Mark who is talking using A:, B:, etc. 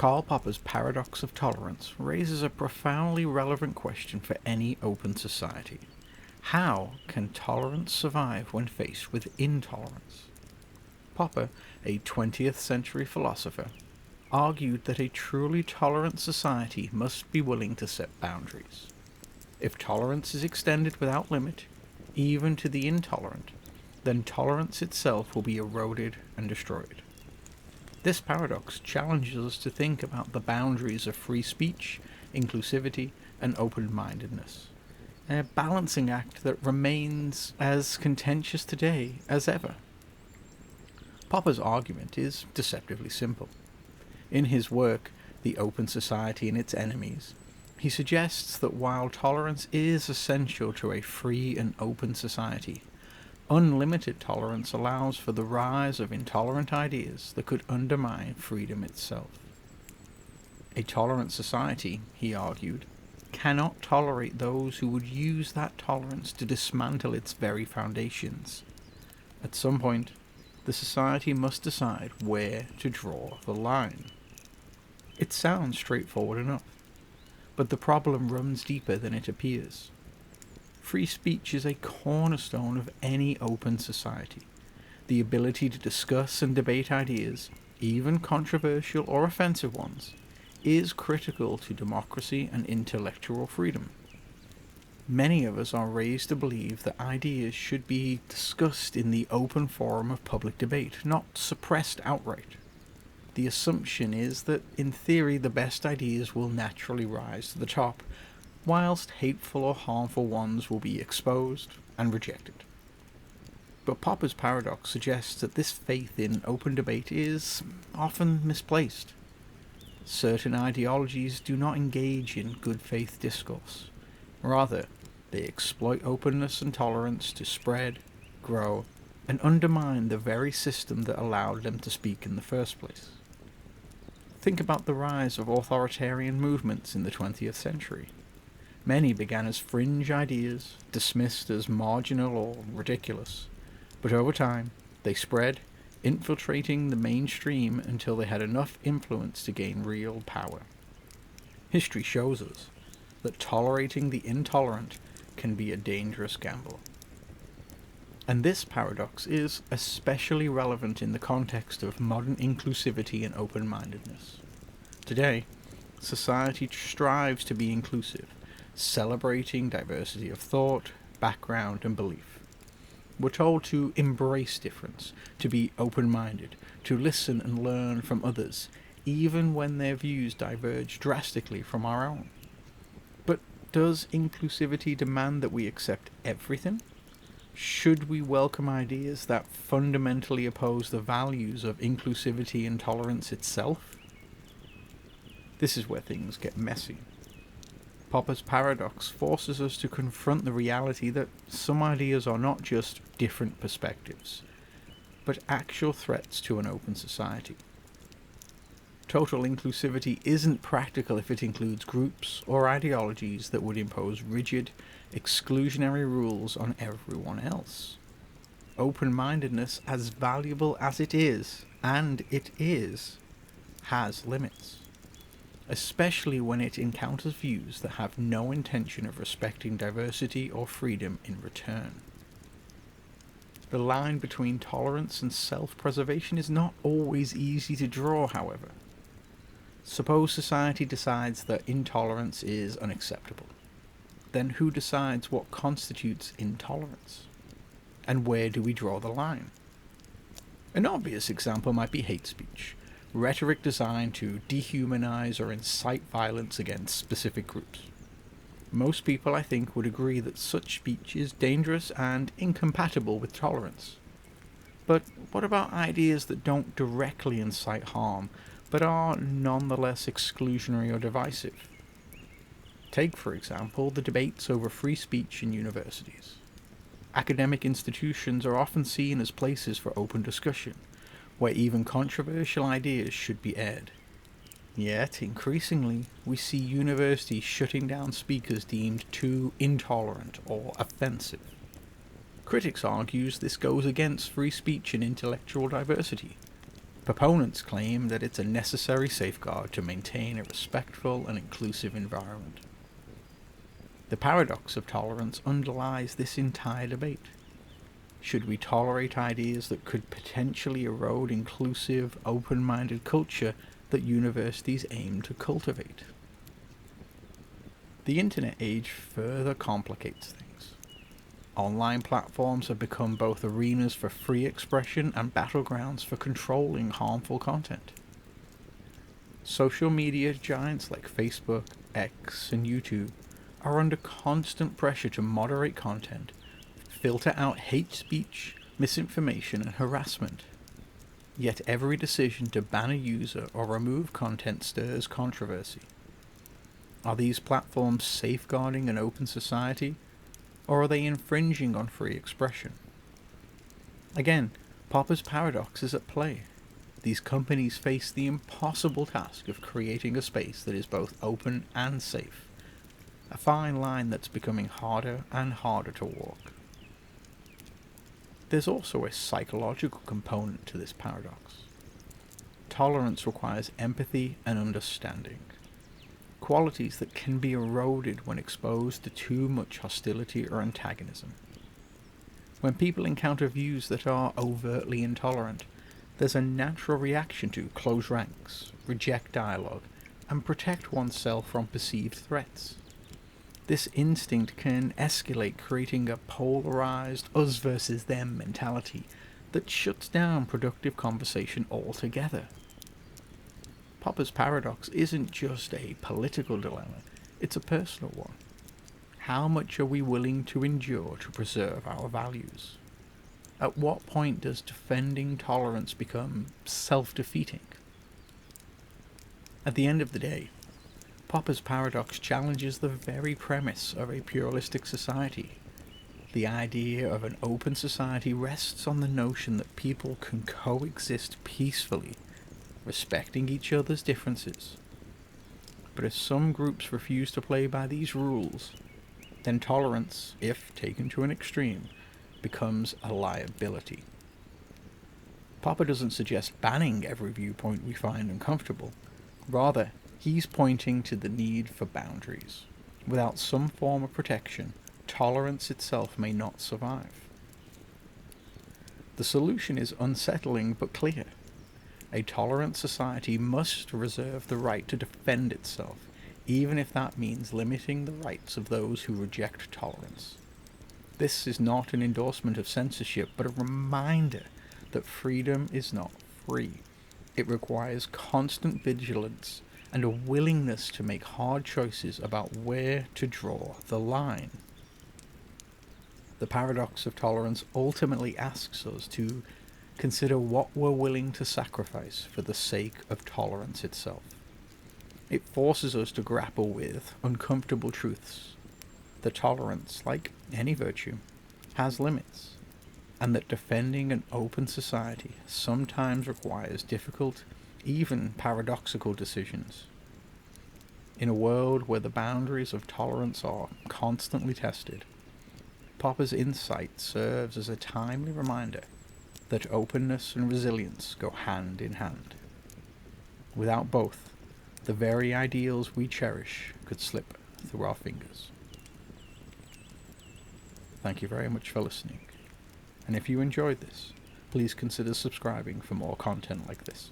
A: Karl Popper's paradox of tolerance raises a profoundly relevant question for any open society. How can tolerance survive when faced with intolerance? Popper, a 20th century philosopher, argued that a truly tolerant society must be willing to set boundaries. If tolerance is extended without limit, even to the intolerant, then tolerance itself will be eroded and destroyed. This paradox challenges us to think about the boundaries of free speech, inclusivity, and open-mindedness, a balancing act that remains as contentious today as ever. Popper's argument is deceptively simple. In his work, The Open Society and Its Enemies, he suggests that while tolerance is essential to a free and open society, unlimited tolerance allows for the rise of intolerant ideas that could undermine freedom itself. A tolerant society, he argued, cannot tolerate those who would use that tolerance to dismantle its very foundations. At some point, the society must decide where to draw the line. It sounds straightforward enough, but the problem runs deeper than it appears. Free speech is a cornerstone of any open society. The ability to discuss and debate ideas, even controversial or offensive ones, is critical to democracy and intellectual freedom. Many of us are raised to believe that ideas should be discussed in the open forum of public debate, not suppressed outright. The assumption is that, in theory, the best ideas will naturally rise to the top, whilst hateful or harmful ones will be exposed and rejected. But Popper's paradox suggests that this faith in open debate is often misplaced. Certain ideologies do not engage in good faith discourse. Rather, they exploit openness and tolerance to spread, grow, and undermine the very system that allowed them to speak in the first place. Think about the rise of authoritarian movements in the 20th century. Many began as fringe ideas, dismissed as marginal or ridiculous, but over time they spread, infiltrating the mainstream until they had enough influence to gain real power. History shows us that tolerating the intolerant can be a dangerous gamble. And this paradox is especially relevant in the context of modern inclusivity and open-mindedness. Today, society strives to be inclusive, celebrating diversity of thought, background, and belief. We're told to embrace difference, to be open-minded, to listen and learn from others, even when their views diverge drastically from our own. But does inclusivity demand that we accept everything? Should we welcome ideas that fundamentally oppose the values of inclusivity and tolerance itself? This is where things get messy. Popper's paradox forces us to confront the reality that some ideas are not just different perspectives, but actual threats to an open society. Total inclusivity isn't practical if it includes groups or ideologies that would impose rigid, exclusionary rules on everyone else. Open-mindedness, as valuable as it is, and it is, has limits, especially when it encounters views that have no intention of respecting diversity or freedom in return. The line between tolerance and self-preservation is not always easy to draw, however. Suppose society decides that intolerance is unacceptable. Then who decides what constitutes intolerance? And where do we draw the line? An obvious example might be hate speech, rhetoric designed to dehumanize or incite violence against specific groups. Most people, I think, would agree that such speech is dangerous and incompatible with tolerance. But what about ideas that don't directly incite harm, but are nonetheless exclusionary or divisive? Take, for example, the debates over free speech in universities. Academic institutions are often seen as places for open discussion, where even controversial ideas should be aired. Yet, increasingly, we see universities shutting down speakers deemed too intolerant or offensive. Critics argue this goes against free speech and intellectual diversity. Proponents claim that it's a necessary safeguard to maintain a respectful and inclusive environment. The paradox of tolerance underlies this entire debate. Should we tolerate ideas that could potentially erode inclusive, open-minded culture that universities aim to cultivate? The internet age further complicates things. Online platforms have become both arenas for free expression and battlegrounds for controlling harmful content. Social media giants like Facebook, X, and YouTube are under constant pressure to moderate content, filter out hate speech, misinformation, and harassment. Yet every decision to ban a user or remove content stirs controversy. Are these platforms safeguarding an open society, or are they infringing on free expression? Again, Popper's paradox is at play. These companies face the impossible task of creating a space that is both open and safe, a fine line that's becoming harder and harder to walk. There's also a psychological component to this paradox. Tolerance requires empathy and understanding, qualities that can be eroded when exposed to too much hostility or antagonism. When people encounter views that are overtly intolerant, there's a natural reaction to close ranks, reject dialogue, and protect oneself from perceived threats. This instinct can escalate, creating a polarized us versus them mentality that shuts down productive conversation altogether. Popper's paradox isn't just a political dilemma, it's a personal one. How much are we willing to endure to preserve our values? At what point does defending tolerance become self-defeating? At the end of the day, Popper's paradox challenges the very premise of a pluralistic society. The idea of an open society rests on the notion that people can coexist peacefully, respecting each other's differences. But if some groups refuse to play by these rules, then tolerance, if taken to an extreme, becomes a liability. Popper doesn't suggest banning every viewpoint we find uncomfortable. Rather, he's pointing to the need for boundaries. Without some form of protection, tolerance itself may not survive. The solution is unsettling but clear. A tolerant society must reserve the right to defend itself, even if that means limiting the rights of those who reject tolerance. This is not an endorsement of censorship, but a reminder that freedom is not free. It requires constant vigilance and a willingness to make hard choices about where to draw the line. The paradox of tolerance ultimately asks us to consider what we're willing to sacrifice for the sake of tolerance itself. It forces us to grapple with uncomfortable truths, that tolerance, like any virtue, has limits, and that defending an open society sometimes requires difficult, even paradoxical decisions. In a world where the boundaries of tolerance are constantly tested, Popper's insight serves as a timely reminder that openness and resilience go hand in hand. Without both, the very ideals we cherish could slip through our fingers. Thank you very much for listening, and if you enjoyed this, please consider subscribing for more content like this.